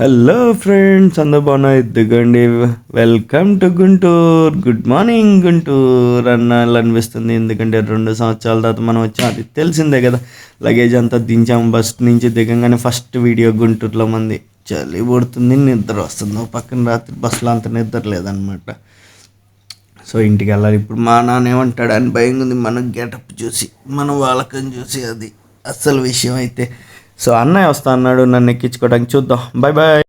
Hello friends, అందరూ బాగున్నారు. ఇదిగోండి, welcome to Guntur. Good morning Guntur అనిపిస్తుంది. ఎందుకంటే 2 సంవత్సరాల తర్వాత మనం వచ్చాం, అది తెలిసిందే కదా. లగేజ్ అంతా దించాము. బస్ నుంచి దిగంగానే ఫస్ట్ వీడియో గుంటూరులో మంది. చలి పడుతుంది, నిద్ర వస్తుంది. పక్కన రాత్రి బస్సులో అంత నిద్ర లేదనమాట. సో ఇంటికి వెళ్ళాలి. ఇప్పుడు మా నాన్న ఏమంటాడు అని భయం ఉంది. మన గెటప్ చూసి, మన వాళ్ళకని చూసి, అది అసలు విషయం అయితే. సో అన్నయ్య వస్తా అన్నాడు నన్ను ఎక్కించుకోవడానికి. చూద్దాం. Bye bye.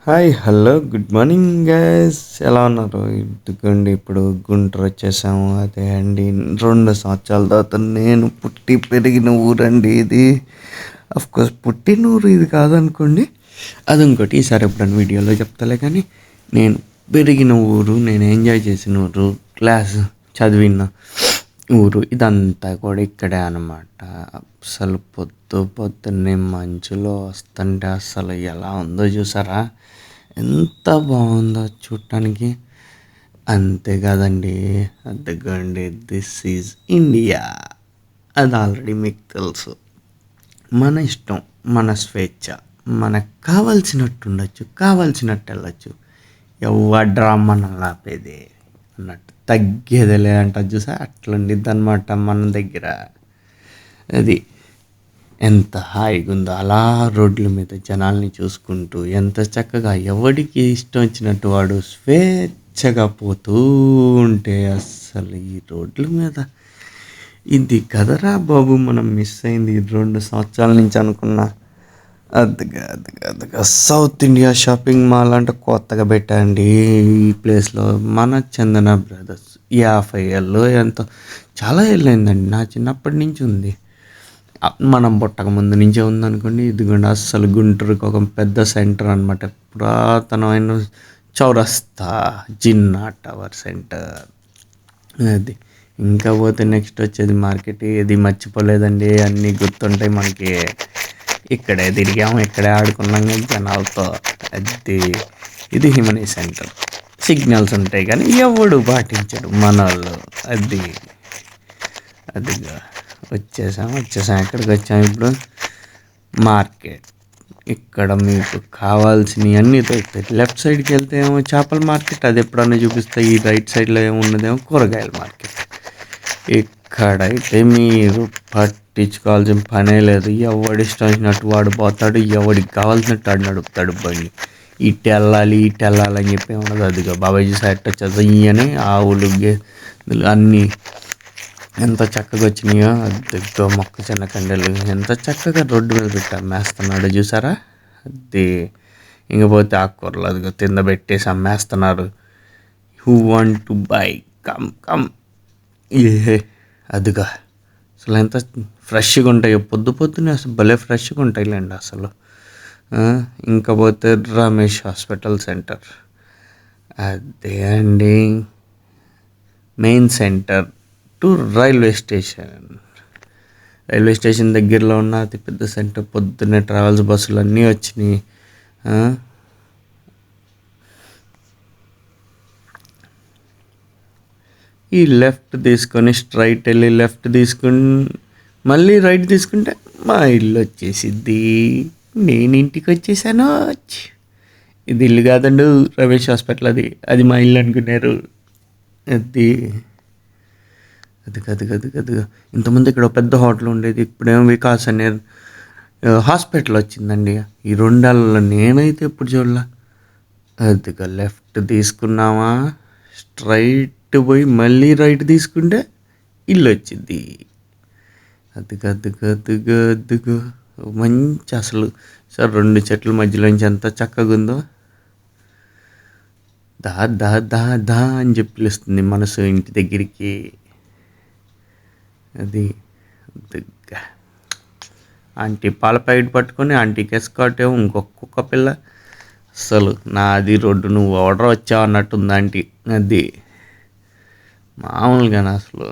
Hi, hello, good morning guys. ఎలా ఉన్నారు? ఇదిగోండి, ఇప్పుడు గుంటూరు వచ్చేసాము. అదే అండి, 2 సంవత్సరాల తర్వాత నేను పుట్టి పెరిగిన ఊరండి ఇది. కోర్స్ పుట్టిన ఊరు ఇది కాదనుకోండి, అది ఇంకోటి. ఈసారి ఎప్పుడైనా వీడియోలో చెప్తాలే. కానీ నేను పెరిగిన ఊరు, నేను ఎంజాయ్ చేసిన ఊరు, క్లాస్ చదివిన ఊరు, ఇదంతా కూడా ఇక్కడే అనమాట. అసలు పొద్దున్నే మంచులో వస్తుంటే అసలు ఎలా ఉందో చూసారా? ఎంత బాగుందో చూడటానికి. అంతే కదండి. అదిగోండి, దిస్ ఈజ్ ఇండియా. అది ఆల్రెడీ మీకు తెలుసు. మన ఇష్టం, మన స్వేచ్ఛ, మనకు కావాల్సినట్టు ఉండొచ్చు, కావాల్సినట్టు వెళ్ళచ్చు. ఎవడ్రా మనల్ని ఆపేది అన్నట్టు. తగ్గేదిలే అంటారు చూసా, అట్లుండిద్ది అనమాట మన దగ్గర. అది ఎంత హాయిగా ఉందో అలా రోడ్ల మీద జనాల్ని చూసుకుంటూ, ఎంత చక్కగా ఎవడికి ఇష్టం వచ్చినట్టు వాడు స్వేచ్ఛగా పోతూ ఉంటే, అస్సలు ఈ రోడ్ల మీద ఇది కదరా బాబు మనం మిస్ అయింది ఈ 2 సంవత్సరాల నుంచి అనుకున్నా. అదిగా సౌత్ ఇండియా షాపింగ్ మాల్ అంటే కొత్తగా పెట్టండి ఈ ప్లేస్లో. మన చందన బ్రదర్స్ 50 ఏళ్ళు ఎంతో, చాలా ఏళ్ళు అయిందండి. నా చిన్నప్పటి నుంచి ఉంది, మనం పుట్టక ముందు నుంచే ఉందనుకోండి. ఇదిగోండి, అస్సలు గుంటూరుకి ఒక పెద్ద సెంటర్ అనమాట. పురాతనమైన చౌరస్తా జిన్నా టవర్ సెంటర్ అది. ఇంకా పోతే నెక్స్ట్ వచ్చేది మార్కెట్. ఏది మర్చిపోలేదండి, అన్నీ గుర్తుంటాయి మనకి. ఇక్కడే తిరిగాము, ఇక్కడే ఆడుకున్నాం కానీ జనాలతో. అది ఇది హిమనీ సెంటర్. సిగ్నల్స్ ఉంటాయి కానీ ఎవడు పాటించడు మన వాళ్ళు. అదిగా వచ్చేసాం. ఎక్కడికి వచ్చాము ఇప్పుడు? మార్కెట్. ఇక్కడ మీకు కావాల్సినవి అన్నీ దొరుకుతాయి. లెఫ్ట్ సైడ్కి వెళ్తే ఏమో చేపల మార్కెట్, అది ఎప్పుడన్నా చూపిస్తాయి. ఈ రైట్ సైడ్లో ఏమున్నదేమో కూరగాయల మార్కెట్. ఇక్కడైతే మీరు పట్టించుకోవాల్సిన పనే లేదు. ఎవడి ఇష్టం వచ్చినట్టు వాడు పోతాడు, ఎవడికి కావాల్సినట్టు ఆడు నడుపుతాడు బండి. ఇటు వెళ్ళాలి అని చెప్పి ఉండదు. అదిగా బాబాజీ సైట్ వచ్చేది ఇయని ఆవులు గేదెలు అన్నీ ఎంత చక్కగా వచ్చినాయో. అదిగో మొక్కజొన్న కండలు ఎంత చక్కగా రోడ్డు మీద పెట్టి అమ్మేస్తున్నాడు చూసారా? అది ఇంకపోతే ఆకుకూరలు అదిగో తింద పెట్టేసి అమ్మేస్తున్నారు. Who want to buy, come. ఏ అదిగా అసలు ఎంత ఫ్రెష్గా ఉంటాయో. పొద్దున్నే అసలు భలే ఫ్రెష్గా ఉంటాయిలేండి అసలు. ఇంకా పోతే రమేష్ హాస్పిటల్ సెంటర్. అదే అండి main centre to railway station దగ్గరలో ఉన్న అతిపెద్ద సెంటర్. పొద్దున్నే ట్రావెల్స్ బస్సులు అన్నీ వచ్చినాయి. ఈ లెఫ్ట్ తీసుకొని స్ట్రైట్ వెళ్ళి లెఫ్ట్ తీసుకుని మళ్ళీ రైట్ తీసుకుంటే మా ఇల్లు వచ్చేసిద్ది. నేను ఇంటికి వచ్చేసాను. ఇది ఇల్లు కాదండు, రమేష్ హాస్పిటల్. అది మా ఇల్లు అనుకున్నారు. అది ఇంతకుముందు ఇక్కడ పెద్ద హోటల్ ఉండేది, ఇప్పుడేమో వికాస్ అనే హాస్పిటల్ వచ్చిందండి. ఈ 2 ఏళ్ళలో నేనైతే ఎప్పుడు చూడలే. అదిగా లెఫ్ట్ తీసుకున్నామా, స్ట్రైట్ పోయి మళ్ళీ రైట్ తీసుకుంటే ఇల్లు వచ్చింది. అదిగా మంచి అసలు సార్ 2 చెట్ల మధ్యలోంచి ఎంత చక్కగా ఉందో. దా అని చెప్పి పిలుస్తుంది మనసు ఇంటి దగ్గరికి. అది ఆంటీ పాల ప్యాకెట్ పట్టుకొని, ఆంటీకి ఎస్కాట్ ఏమో ఇంకొక పిల్ల. అసలు నాది రోడ్డు, నువ్వు ఆర్డర్ వచ్చావు అన్నట్టుంది ఆంటీ. అది మామూలుగానే అసలు.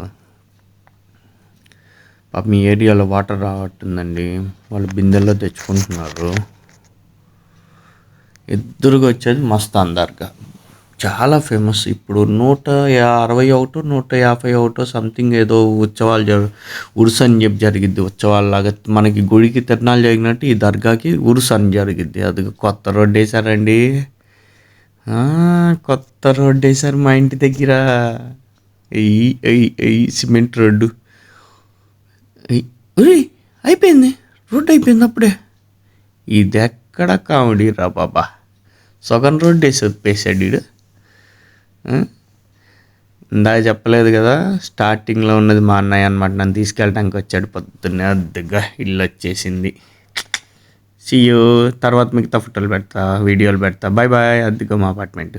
పాప మీ ఏరియాలో వాటర్ రావట్టుందండి, వాళ్ళు బిందెల్లో తెచ్చుకుంటున్నారు. ఎదురుగా వచ్చేది మస్తు అందరుగా చాలా ఫేమస్. ఇప్పుడు 161, 151 సంథింగ్ ఏదో ఉత్సవాలు ఉరుసు అని చెప్పి జరిగిద్ది. ఉత్సవాల్లాగా మనకి గుడికి తిరణాలు జరిగినట్టు ఈ దర్గాకి ఉరుసు అని జరిగిద్ది. అది కొత్త రోడ్డు వేసారండి. కొత్త రోడ్డు వేసారు మా ఇంటి దగ్గర. Cement road. అయిపోయింది, రోడ్డు అయిపోయింది అప్పుడే. ఇది ఎక్కడ కామెడీ రా బాబా. సగం రోడ్డు వేసి వదిలేసాడు వీడు. ఇందాక చెప్పలేదు కదా, స్టార్టింగ్లో ఉన్నది మా అన్నయ్య అనమాట. నన్ను తీసుకెళ్ళడానికి వచ్చాడు పొద్దున్నే. అద్దెగా ఇల్లు వచ్చేసింది. See you. తర్వాత మిగతా ఫోటోలు పెడతా, వీడియోలు పెడతా. Bye bye. అద్దెగా మా అపార్ట్మెంట్.